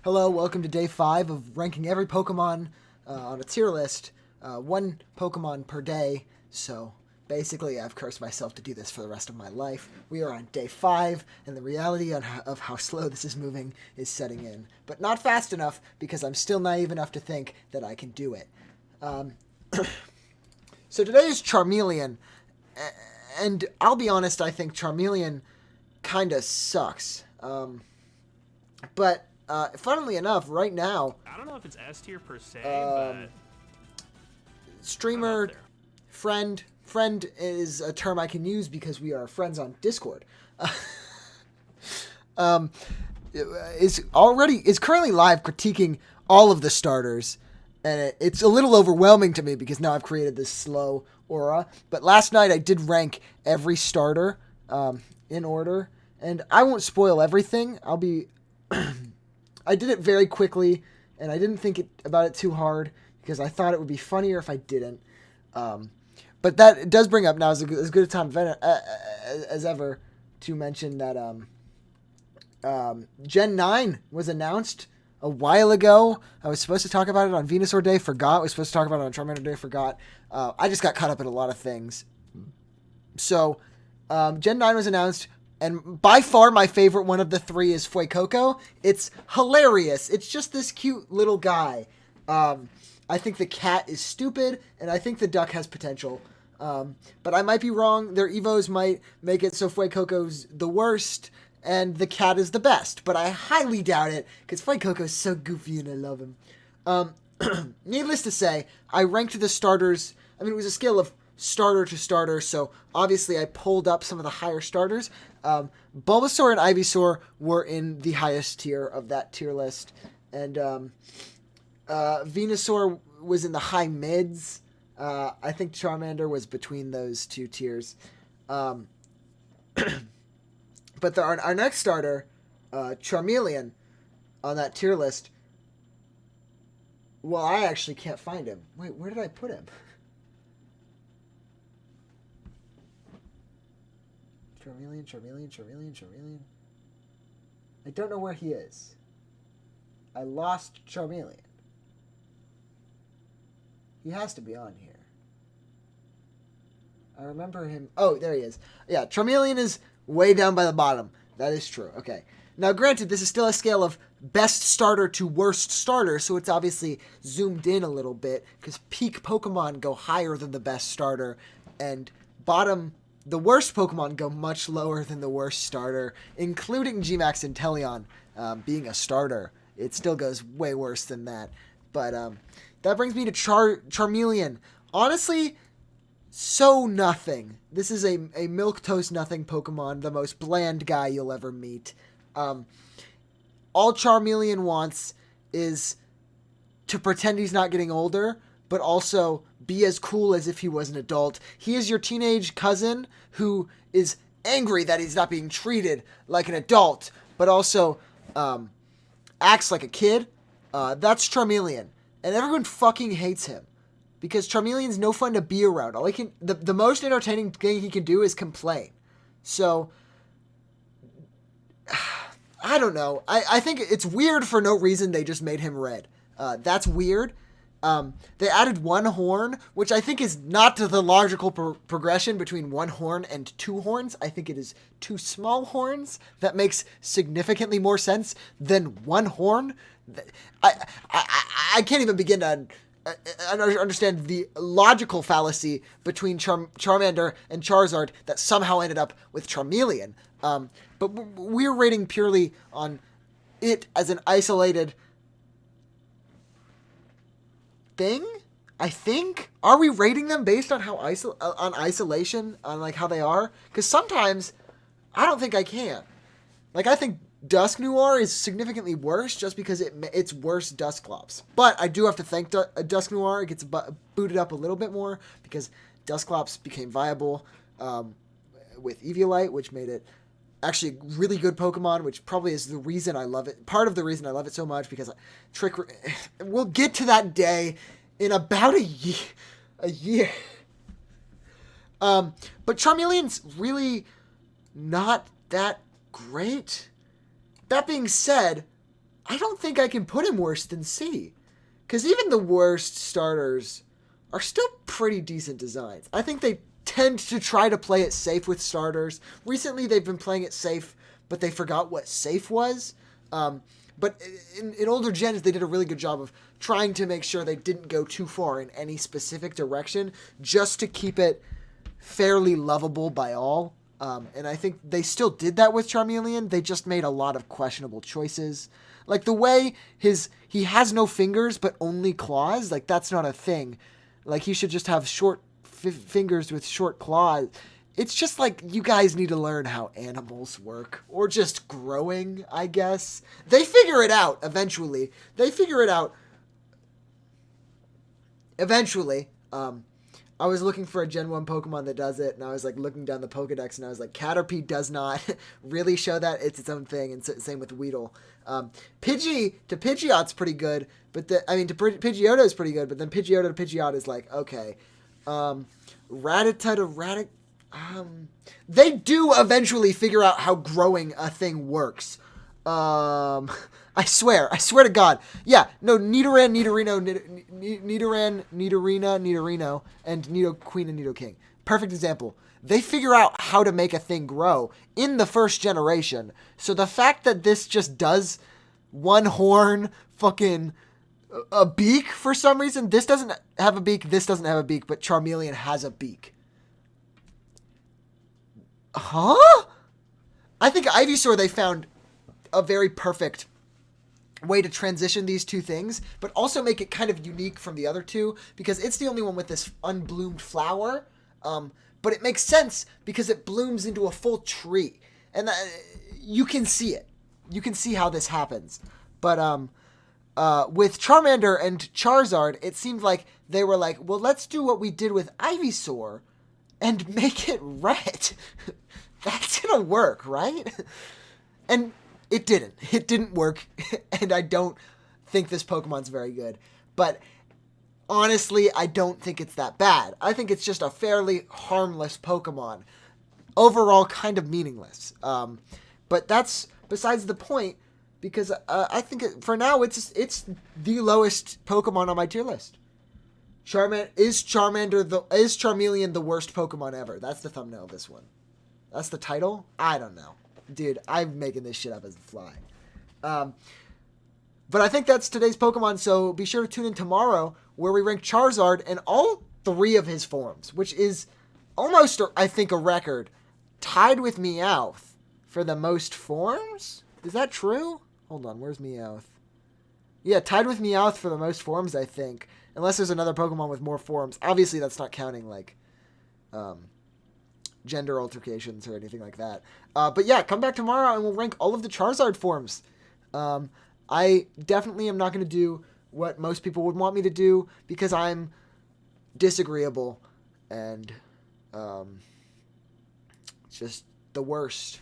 Hello, welcome to day 5 of ranking every Pokemon on a tier list, one Pokemon per day. So basically, I've cursed myself to do this for the rest of my life. We are on day 5, and the reality of how slow this is moving is setting in. But not fast enough, because I'm still naive enough to think that I can do it. So today is Charmeleon, and I'll be honest, I think Charmeleon kind of sucks. But funnily enough, right now, I don't know if it's S tier per se, but streamer, friend is a term I can use because we are friends on Discord. Is currently live critiquing all of the starters, and it's a little overwhelming to me because now I've created this slow aura. But last night I did rank every starter in order, and I won't spoil everything. I did it very quickly, and I didn't think about it too hard because I thought it would be funnier if I didn't. But that it does bring up now as good a time as ever to mention that Gen 9 was announced a while ago. I was supposed to talk about it on Venusaur Day, forgot. I was supposed to talk about it on Charmander Day, forgot. I just got caught up in a lot of things. So, Gen 9 was announced. And by far my favorite one of the three is Fuecoco. It's hilarious. It's just this cute little guy. I think the cat is stupid, and I think the duck has potential. But I might be wrong. Their Evos might make it so Fuecoco's the worst, and the cat is the best. But I highly doubt it, because Fuecoco's so goofy and I love him. Needless to say, I ranked the starters. I mean, it was a scale of starter to starter, so obviously I pulled up some of the higher starters. Bulbasaur and Ivysaur were in the highest tier of that tier list, and Venusaur was in the high mids. I think Charmander was between those two tiers. But our next starter, Charmeleon, on that tier list, well, I actually can't find him. Wait, where did I put him? Charmeleon. I don't know where he is. I lost Charmeleon. He has to be on here. I remember him. Oh, there he is. Yeah, Charmeleon is way down by the bottom. That is true. Okay. Now, granted, this is still a scale of best starter to worst starter, so it's obviously zoomed in a little bit, because peak Pokemon go higher than the best starter, and the worst Pokemon go much lower than the worst starter, including Gmax and Teleon being a starter. It still goes way worse than that. But that brings me to Charmeleon. Honestly, so nothing. This is a milquetoast nothing Pokemon, the most bland guy you'll ever meet. All Charmeleon wants is to pretend he's not getting older, but also be as cool as if he was an adult. He is your teenage cousin who is angry that he's not being treated like an adult, but also acts like a kid. That's Charmeleon. And everyone fucking hates him, because Charmeleon's no fun to be around. The most entertaining thing he can do is complain. So, I don't know. I think it's weird for no reason they just made him red. That's weird. They added one horn, which I think is not the logical progression between one horn and two horns. I think it is two small horns. That makes significantly more sense than one horn. I can't even begin to understand the logical fallacy between Charmander and Charizard that somehow ended up with Charmeleon. But we're rating purely on it as an isolated thing, I think. Are we rating them based on how on isolation, on like how they are? Because sometimes I don't think I can. Like, I think Dusknoir is significantly worse just because it's worse Dusclops. But I do have to thank Dusknoir. It gets booted up a little bit more because Dusclops became viable with Eviolite, which made it actually a really good Pokemon, which probably is the reason I love it. Part of the reason I love it so much, because we'll get to that day in about a year. But Charmeleon's really not that great. That being said, I don't think I can put him worse than C. Because even the worst starters are still pretty decent designs. I think they tend to try to play it safe with starters. Recently, they've been playing it safe, but they forgot what safe was. But in older gens, they did a really good job of trying to make sure they didn't go too far in any specific direction, just to keep it fairly lovable by all. And I think they still did that with Charmeleon. They just made a lot of questionable choices. Like the way he has no fingers but only claws, like that's not a thing. Like he should just have short fingers with short claws. It's just like you guys need to learn how animals work, or just growing, I guess. They figure it out eventually. I was looking for a Gen 1 Pokemon that does it, and I was like looking down the Pokedex, and I was like, Caterpie does not really show that. It's its own thing, and same with Weedle. Pidgeot's pretty good, but Pidgeotto is pretty good, but then Pidgeotto to Pidgeot is like, okay. Rattata to Ratic... they do eventually figure out how growing a thing works. I swear to God. Yeah, no, Nidoran, Nidorino, and Nidoqueen and Nidoking. Perfect example. They figure out how to make a thing grow in the first generation. So the fact that this just does one horn, fucking a beak for some reason. This doesn't have a beak, this doesn't have a beak, but Charmeleon has a beak. Huh? I think Ivysaur, they found a very perfect way to transition these two things, but also make it kind of unique from the other two, because it's the only one with this unbloomed flower. But it makes sense because it blooms into a full tree, and you can see it. You can see how this happens. But with Charmander and Charizard, it seemed like they were like, well, let's do what we did with Ivysaur and make it red. That's gonna work, right? And it didn't. It didn't work, and I don't think this Pokemon's very good. But honestly, I don't think it's that bad. I think it's just a fairly harmless Pokemon. Overall, kind of meaningless. But that's besides the point, because I think for now it's the lowest Pokemon on my tier list. Is Charmeleon the worst Pokemon ever? That's the thumbnail of this one. That's the title? I don't know. Dude, I'm making this shit up as a fly. But I think that's today's Pokemon, so be sure to tune in tomorrow where we rank Charizard in all 3 of his forms, which is almost, I think, a record. Tied with Meowth for the most forms? Is that true? Hold on, where's Meowth? Yeah, tied with Meowth for the most forms, I think. Unless there's another Pokemon with more forms. Obviously, that's not counting, like, gender altercations or anything like that. But yeah, come back tomorrow and we'll rank all of the Charizard forms. I definitely am not going to do what most people would want me to do because I'm disagreeable and just the worst.